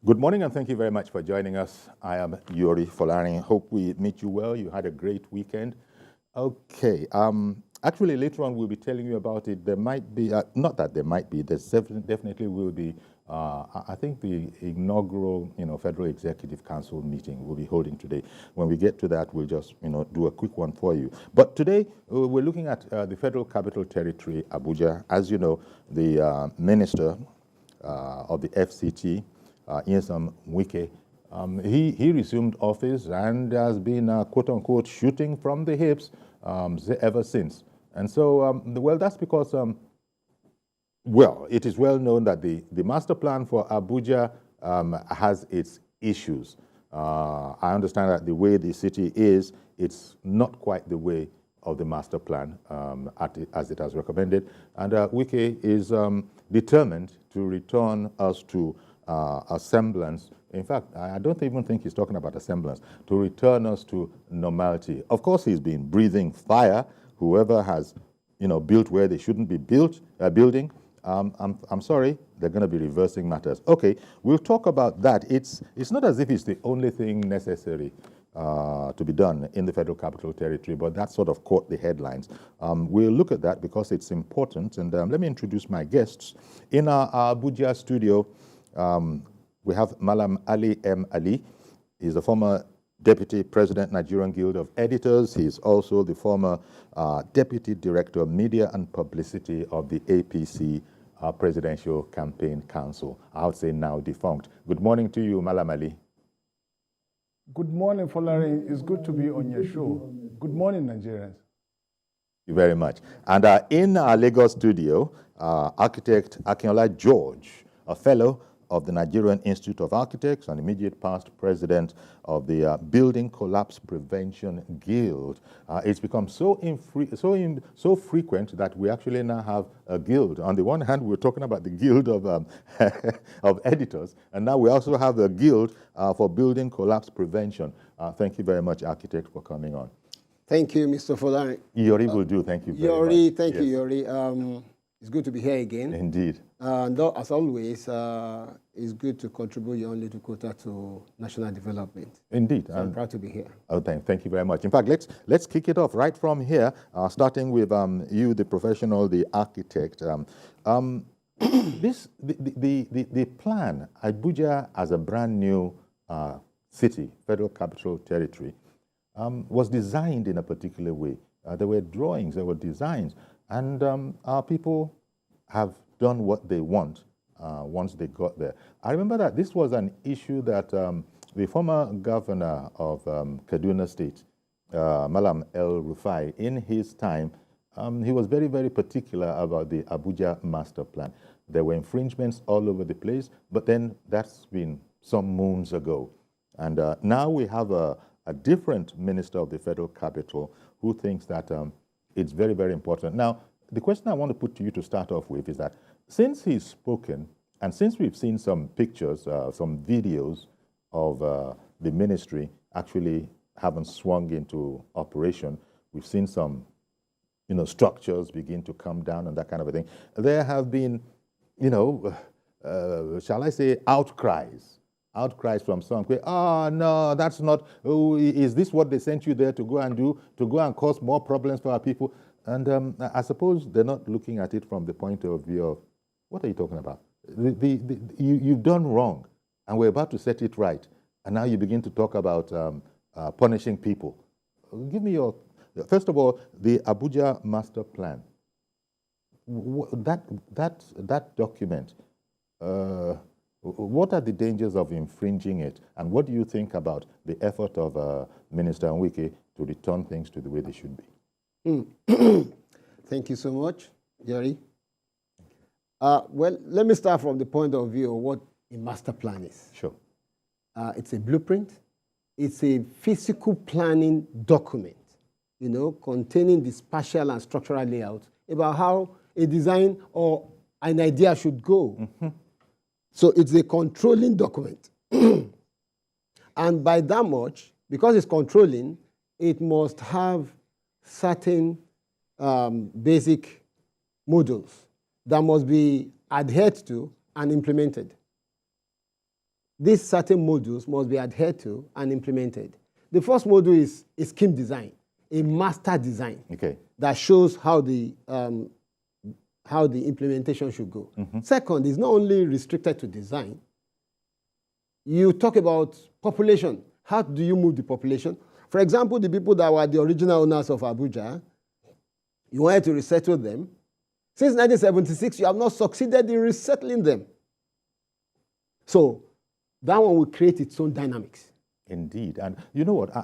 Good morning and thank you very much for joining us. I am Yori Folarin. Hope we meet you well. You had a great weekend. Okay. Actually, later on we'll be telling you about it. There might be, not that there might be, there definitely will be, I think the inaugural, Federal Executive Council meeting we'll be holding today. When we get to that, we'll just, do a quick one for you. But today, we're looking at the Federal Capital Territory, Abuja. As you know, the Minister of the FCT, Nyesom Wike, he resumed office and has been, quote-unquote, shooting from the hips ever since. And so, well, that's because, well, it is well known that the master plan for Abuja has its issues. I understand that the way the city is, it's not quite the way of the master plan as it has recommended. And Wike is determined to return us to a semblance. In fact, I don't even think he's talking about a semblance, to return us to normality. Of course, he's been breathing fire. Whoever has, built where they shouldn't be building, I'm sorry, they're going to be reversing matters. Okay, we'll talk about that. It's not as if it's the only thing necessary to be done in the Federal Capital Territory, but that sort of caught the headlines. We'll look at that because it's important. And let me introduce my guests. In our Abuja studio, we have Malam Ali M. Ali. He's the former Deputy President, Nigerian Guild of Editors. He's also the former Deputy Director of Media and Publicity of the APC Presidential Campaign Council. I would say now defunct. Good morning to you, Malam Ali. Good morning, Folarin. It's good to be on your show. Good morning, Nigerians. Thank you very much. And in our Lagos studio, architect Akinola George, a fellow of the Nigerian Institute of Architects and immediate past president of the Building Collapse Prevention Guild. It's become so frequent that we actually now have a guild. On the one hand, we're talking about the guild of, of editors, and now we also have a guild for building collapse prevention. Thank you very much, architect, for coming on. Thank you, Mr. Folarin. Yori will do. Thank you very Yori, much. Thank you, Yori. It's good to be here again. Indeed. And as always, it's good to contribute your own little quota to national development. Indeed. So I'm proud to be here. Oh, thank you very much. In fact, let's kick it off right from here, starting with you, the professional, the architect. The plan, Abuja as a brand new city, Federal Capital Territory, was designed in a particular way. There were drawings, there were designs, and our people have done what they want once they got there. I remember that this was an issue that the former governor of Kaduna State, Malam El Rufai, in his time, he was very, very particular about the Abuja master plan. There were infringements all over the place, but then that's been some moons ago. And now we have a different minister of the federal capital who thinks that it's very, very important. Now, the question I want to put to you to start off with is that since he's spoken, and since we've seen some pictures, some videos of the ministry actually having swung into operation, we've seen some, structures begin to come down and that kind of a thing. There have been, shall I say, outcries from some. Oh, no, that's not, is this what they sent you there to go and do, to go and cause more problems for our people? And I suppose they're not looking at it from the point of view of, what are you talking about? You've done wrong, and we're about to set it right. And now you begin to talk about punishing people. Give me your, first of all, the Abuja master plan. That document, what are the dangers of infringing it? And what do you think about the effort of Minister Wike to return things to the way they should be? Thank you so much, Jerry. Well, let me start from the point of view of what a master plan is. Sure. It's a blueprint. It's a physical planning document, containing the spatial and structural layout about how a design or an idea should go. Mm-hmm. So it's a controlling document. And by that much, because it's controlling, it must have certain basic modules that must be adhered to and implemented. these certain modules must be adhered to and implemented. The first module is a scheme design, a master design that shows how the implementation should go. Second, is not only restricted to design. You talk about population. How do you move the population? For example, the people that were the original owners of Abuja, you wanted to resettle them. Since 1976, you have not succeeded in resettling them. So that one will create its own dynamics. Indeed. And you know what?